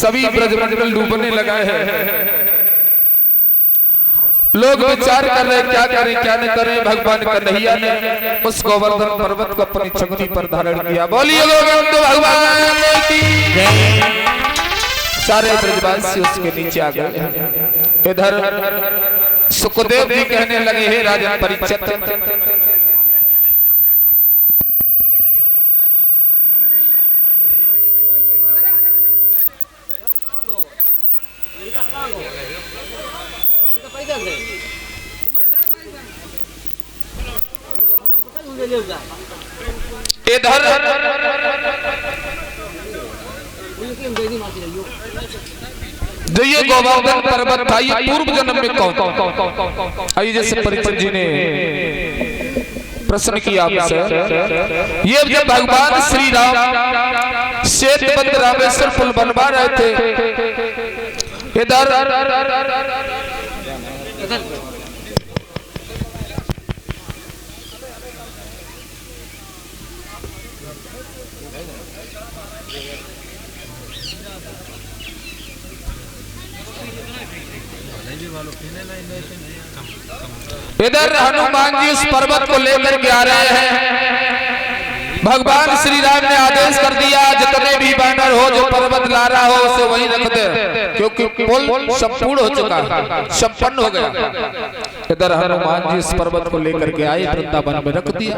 सभी ब्रजमंडल डूबने लगा है। लोग विचार कर रहे क्या करें क्या न करें। भगवान कन्हैया ने उस गोवर्धन पर्वत को अपनी छगनी पर धारण किया। बोलिए गोविंद भगवान की जय। सारे ब्रजवासी उसके नीचे आ गए। इधर सुखदेव जी कहने लगे हे राजन परीक्षित, इधर जो ये गोवर्धन पर्वत था ये पूर्व जन्म में कौन? आइए जैसे परीक्षित जी ने प्रश्न किया आपसे, ये जब भगवान श्री राम सेतुबंध रामेश्वर पुल बनवा रहे थे, इधर इधर हनुमान जी उस पर्वत को लेकर के आ रहे हैं। भगवान श्री राम ने आदेश कर दिया जितने भी बैनर हो जो पर्वत ला रहा हो उसे वहीं रख दे, क्योंकि पुल संपूर्ण हो चुका है, संपन्न हो गया। इधर हनुमान जी उस पर्वत को लेकर के आए, वृंदावन में रख दिया।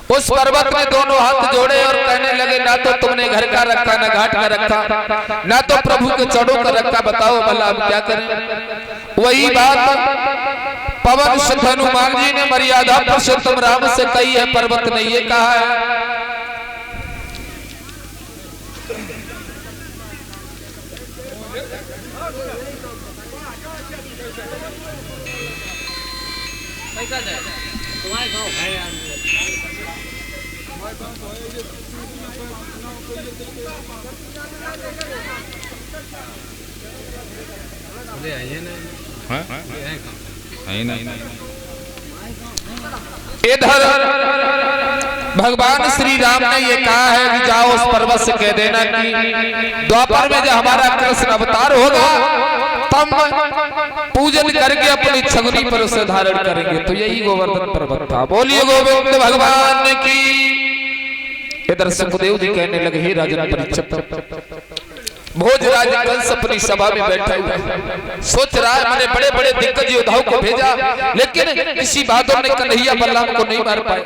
उस पर्वत में दोनों हाथ जोड़े और कहने लगे ना तो तुमने घर का रखा ना घाट का रखा, ना तो प्रभु के चढ़ों का रखा, बताओ भला अब क्या करें। वही बात पवन सुत हनुमान जी ने मर्यादा पुरुषोत्तम राम से कही है, पर्वत ने ये कहा है। इधर भगवान श्री राम ने ये कहा है कि जाओ उस पर्वत से कह देना कि द्वापर में जब हमारा कृष्ण अवतार होगा तब पूजन करके अपनी छगनी पर उसे धारण करेंगे। तो यही गोवर्धन पर्वत था। बोलिए गोविंद भगवान की। इधर सुखदेव जी कहने लगे हे राजन परीक्षित, भोजराज कंस अपनी सभा में बैठा हुआ है, सोच रहा है मैंने बड़े बड़े दिग्गज योद्धाओं को भेजा लेकिन किसी बहादुर ने कन्हैया बलराम को नहीं मार पाया।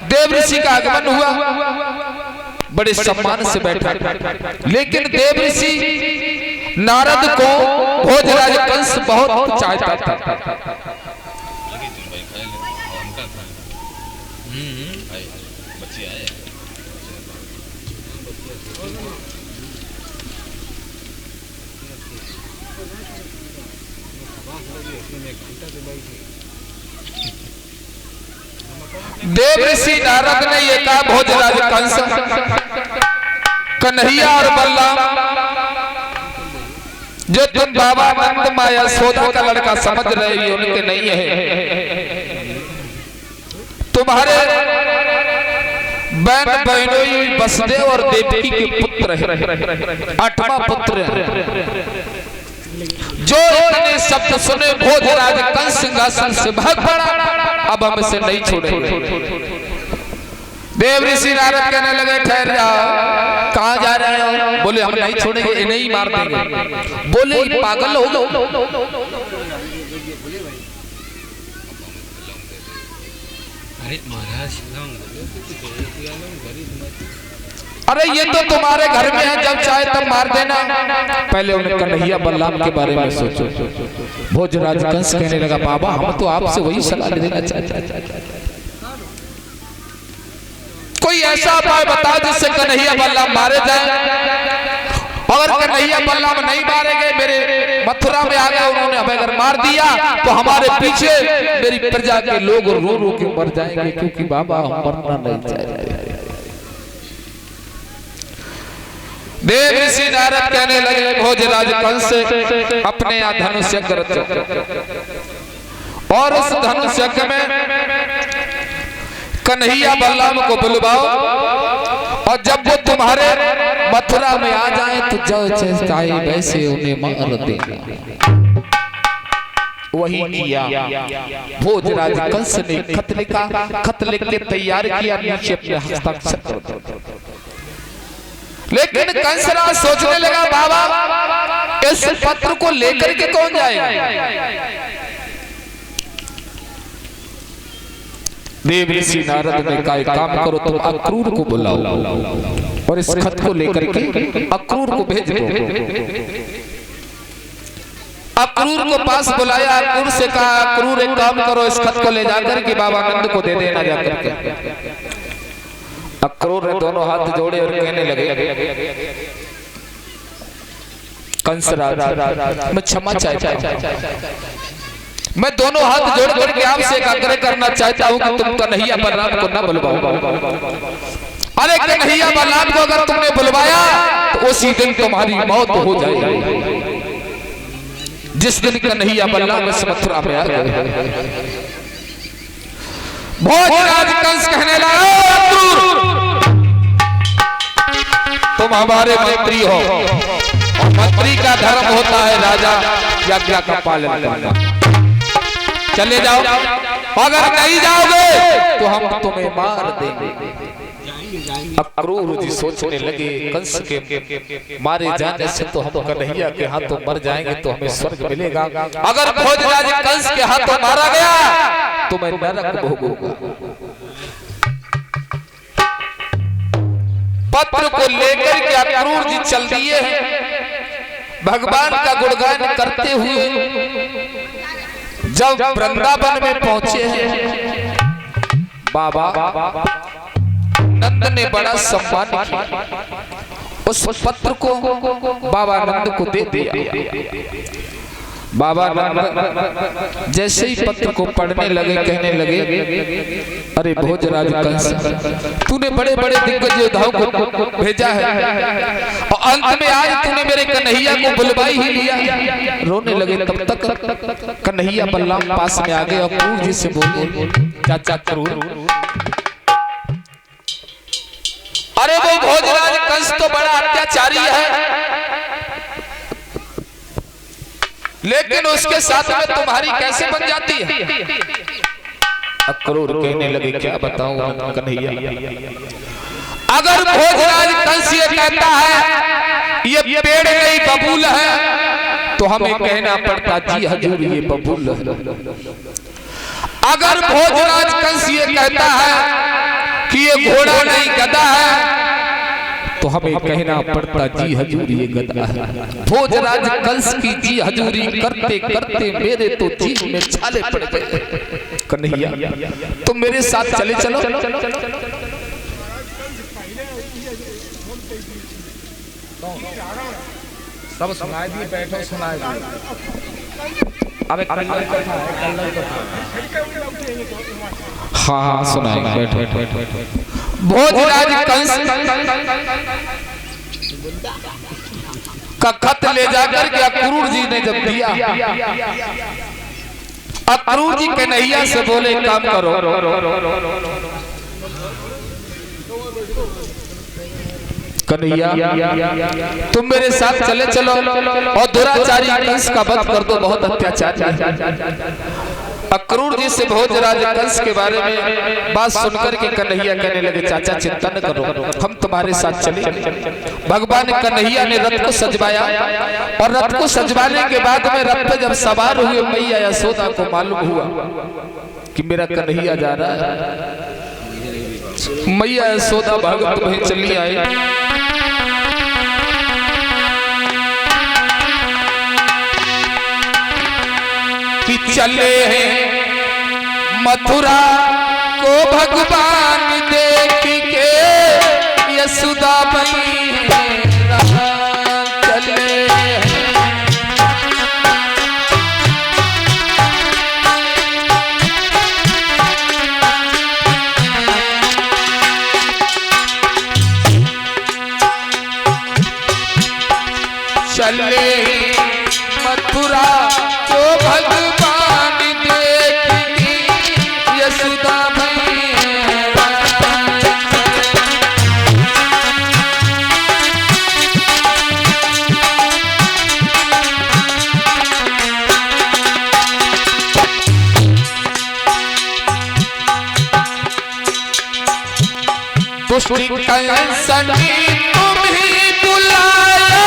देव ऋषि का आगमन हुआ, बड़े सम्मान से बैठा, लेकिन देव ऋषि नारद को भोजराज कंस बहुत चाहता था। देव ऋषि नारद ने ये कहा भोजराज कंस, कन्हैया और बलराम जो तुम बाबा नंद माया सोदा का लड़का समझ रहे हो उनके नहीं है, तुम्हारे बहन बहनोई वसुदेव और देवकी के पुत्र है, 8वां पुत्र है। जो इतने शब्द सुने भोजराज कंस सिंहासन से भाग पड़ा, अब हम इसे नहीं छोड़ेंगे। देव ऋषि नारद कहने लगे ठहर जाओ, कहाँ जा रहे हो? बोले हम नहीं छोड़ेंगे, इन्हें ही मार देंगे। बोले पागल हो गए, अरे महाराज अरे ये तो तुम्हारे घर में है, जब चाहे तब मार देना। पहले उन्हें कन्हैया बलराम के बारे में सोचो। भोजराज कंस कहने लगा बाबा हम तो आपसे वही सलाह देना चाहते, कोई ऐसा उपाय बताओ जिससे कन्हैया बलराम मारे जाए। अगर कन्हैया बलराम नहीं मारे गए, मेरे मथुरा में आ गए, उन्होंने हमें अगर मार दिया तो हमारे पीछे मेरी प्रजा के लोग रो रो के मर जाएंगे, क्योंकि बाबा हम मरना नहीं चाहते। देव ऋषि नारद कहने लगे भोजराज कंस से अपने यहाँ धनुष यज्ञ और उस धनुष यज्ञ में कन्हैया बलराम को बुलवाओ, और जब वो तुम्हारे मथुरा में आ जाए तो जो चाहे वैसे उन्हें मार देना। वही किया। भोजराज कंस ने खत लिखा, खत लिख के तैयार किया, नीचे अपने हस्ताक्षर कर दिया। लेकिन कंसराज सोचने लगा बाबा इस पत्र को लेकर के कौन जाएगा। देव ऋषि नारद ने कहा एक काम करो, तुम अक्रूर को बुलाओ और इस खत को लेकर के अक्रूर को भेज दो। अक्रूर को पास बुलाया, अक्रूर से कहा अक्रूर एक काम करो, इस खत को ले जाकर के बाबा नंद को दे देना जाकर के। अक्रूर ने दोनों हाथ जोड़े और कहने लगे कंसराज मैं क्षमा चाहता हूं, मैं दोनों हाथ जोड़ करके आपसे एक आग्रह करना चाहता हूं कि तुम कन्हैया बलराम को न बुलवाओ। अरे कन्हैया बलराम को अगर तुमने बुलवाया तो उसी दिन तुम्हारी मौत हो जाएगी, जिस दिन कन्हैया बलराम इस मथुरा में आ गए। भोजराज कंस कहने लगा तुम हमारे मंत्री हो और मंत्री का धर्म होता है राजा आज्ञा का पालन करना। चले जाओ, अगर नहीं जाओगे तो हम तुम्हें मार देंगे। अक्रूर जी सोचने लगे कंस के मारे जाने से तो हम कन्हैया के हाथों मर जाएंगे तो हमें स्वर्ग मिलेगा, अगर भोजराज कंस के हाथों मारा गया तो मैं नरक भोगूंगा। पत्र को लेकर के अक्रूर जी चल दिए हैं भगवान का गुणगान करते हुए। जब वृंदावन में पहुंचे हैं बाबा नंद ने बड़ा सम्मान किया, उस पत्र को बाबा नंद को दे दिया। बाबा नंद जैसे ही पत्र को पढ़ने लगे कहने लगे अरे भोजराज कंस तूने बड़े बड़े दिग्गज योद्धाओं को भेजा है और अंत में आज तूने मेरे कन्हैया को बुलवा ही लिया। रोने लगे। तब तक कन्हैया बलराम पास में आ गए और क्रूर जी से बोले चाचा क्रूर, अरे वो भोजराज कंस तो बड़ा अत्याचारी है, लेकिन उसके साथ में तुम्हारी कैसे बन जाती है। अक्रूर कहने लगे क्या बताऊं कन्हैया, अगर भोजराज कंस ये कहता है ये पेड़ नहीं बबूल है तो हमें कहना पड़ता जी हजूर ये बबूल है। अगर भोजराज कंस ये कहता है कि ये घोड़ा नहीं गधा है तो हमें कहना पड़ता जी हजूर ये गधा है। भोजराज कंस की जी हजूरी करते करते मेरे तो जीभ में छाले पड़ गए। कन्हैया तुम मेरे साथ चले चलो। सब सुनाई दिए, बैठो सुनाई दिए। अबे हाँ सुनाएंगे, बैठो। भोजराज कंस का खत ले जाकर के अक्रूर जी ने जब दिया, अक्रूर जी कन्हैया से बोले काम करो, कन्हैया तुम मेरे साथ चले चलो और दुराचारी कंस का वध कर दो, बहुत अत्याचार। अक्रूर जी से भोजराज कंस के बारे में बात सुनकर के कन्हैया कहने लगे चाचा चिंता न करो, हम तुम्हारे साथ चले। भगवान कन्हैया ने रथ को सजवाया और रथ को सजवाने के बाद में रथ पे जब सवार हुए मैया यशोदा को मालूम हुआ कि मेरा कन्हैया जा रहा है। मैया यशोदा भगत में चली आई। चले हैं मथुरा को भगवान देख के यशोदा बनी चले चले मथुरा को भगवान कंसन तुम ही बुलाया,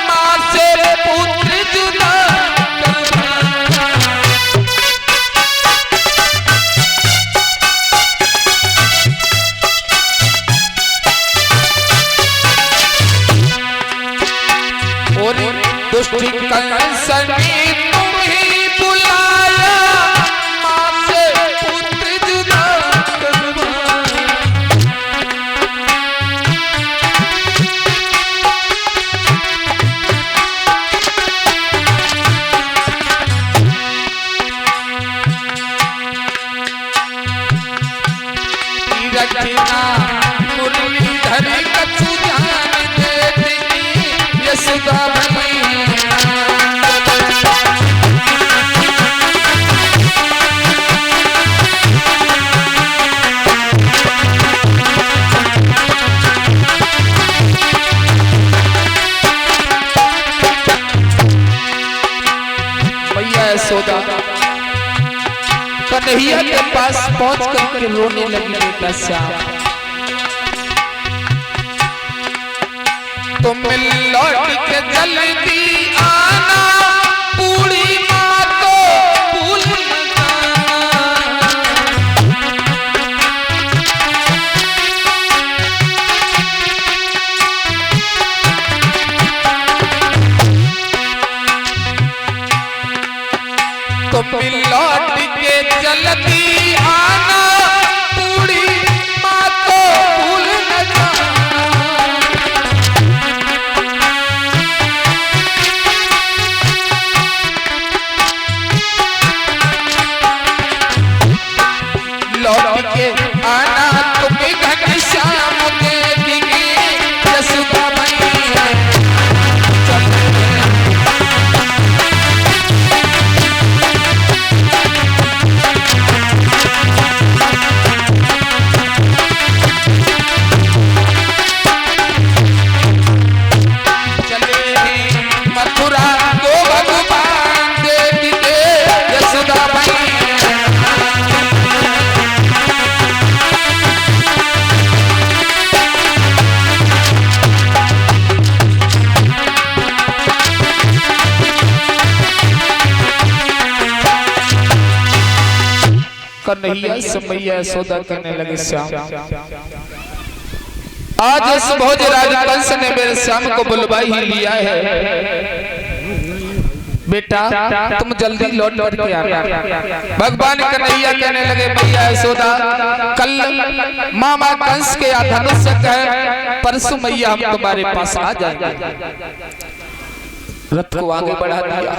माँ से पुत्र जुदा और दुष्ट कंसन तुम ही बुलाया, माँ से पुत्र जुदा रखना मुरलीधर कछु ध्यान देती यशोदा मैया यशोदा कन्हैया के पास पहुंच करके रोने लगी। बेटा श्याम तुम लौट के जल्दी आना, बूढ़ी माँ को भूल तुम लौट के जल्दी आना, बूढ़ी माँ को भूल न जाना। लौट के आना तुम्हें घनश्याम देखेंगे, यशोदा मैया कन्हैया से मैया यशोदा कहने लगे श्याम आज इस भोजराज कंस ने मेरे श्याम को बुलवा ही लिया है, बेटा तुम जल्दी लौट करके आना। भगवान कन्हैया कहने लगे मैया यशोदा कल मामा कंस के धनुष है, परसों मैया हम तुम्हारे पास आ जाएंगे। रथ को आगे बढ़ा दिया।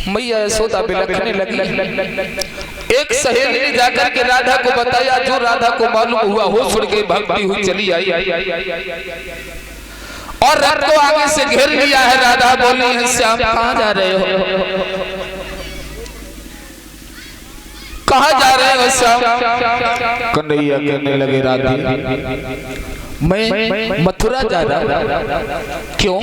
मैया यशोदा बिलखने लगी। एक सहेली ने जाकर के राधा को बताया, जो राधा को मालूम हुआ होश उड़ गई, भागती हुई चली आई और रथ को आगे से घेर लिया है। राधा बोली है श्याम कहाँ जा रहे हो, कहाँ जा रहे हो श्याम? कन्हैया कहने लगे राधा मैं मथुरा जा रहा हूँ। क्यों?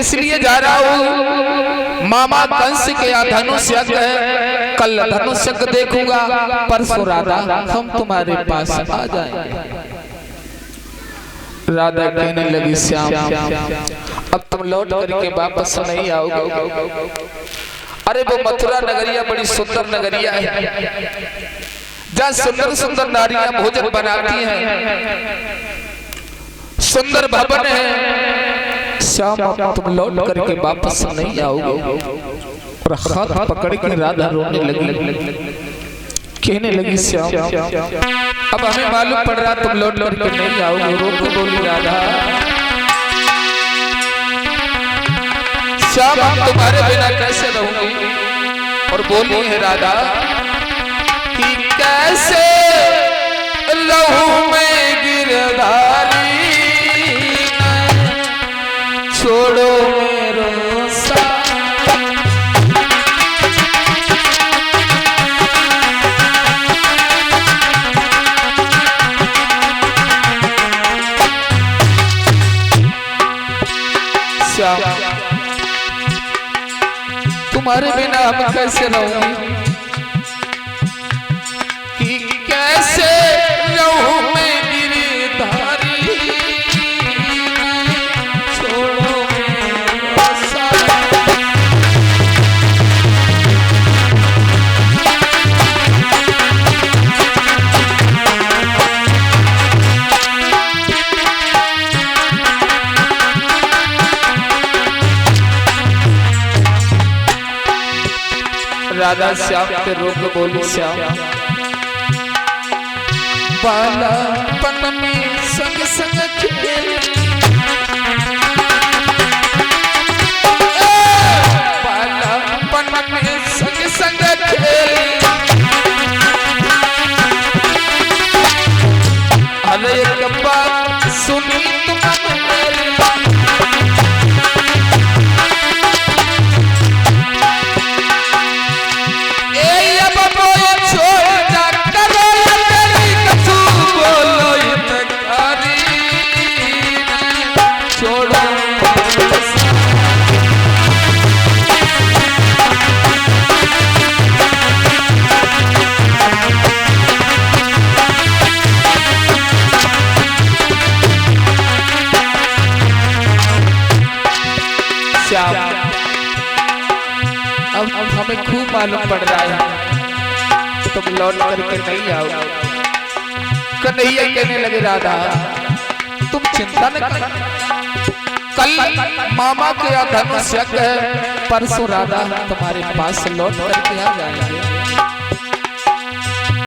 इसलिए जा रहा हूँ मामा कंस के यहाँ धनुष यज्ञ है, कल धनुष यज्ञ देखूंगा, परसों राधा हम तुम्हारे पास आ जाएंगे। राधा कहने लगी श्याम अब तुम लौट करके वापस नहीं आओगे। अरे वो मथुरा नगरिया बड़ी सुंदर नगरिया है, जहाँ सुंदर सुंदर नारियां भोजन बनाती हैं, सुंदर भवन है। श्याम अब तुम लौट करके वापस नहीं आओगे। और हाथ पकड़ के राधा रोने लगी, कहने लगी श्याम अब हमें मालूम पड़ रहा तुम लौट करके नहीं आओगे। रो बोली राधा श्याम हम तुम्हारे बिना कैसे रहूंगी? और बोली है राधा कि कैसे रहूं मैं गिरधारी, छोड़ो मेरो साथ। श्याम तुम्हारे बिना हम कैसे रहूंगी, कि कैसे रहूं मैं गिरधारी, राधा श्याम के रोग बोली श्याम बालापन में संग संग खेली बालापन में संग संग खेली अरे एक बात सुनी तुम मेरी अब हमें खूब मालूम पड़ रहा है तुम लौट करके नहीं आओ। कन्हैया कहने लगे राधा तुम चिंता न कर, कल मामा के यहाँ धनुष यज्ञ है, परसों राधा तुम्हारे पास लौट करके आ जाएंगे।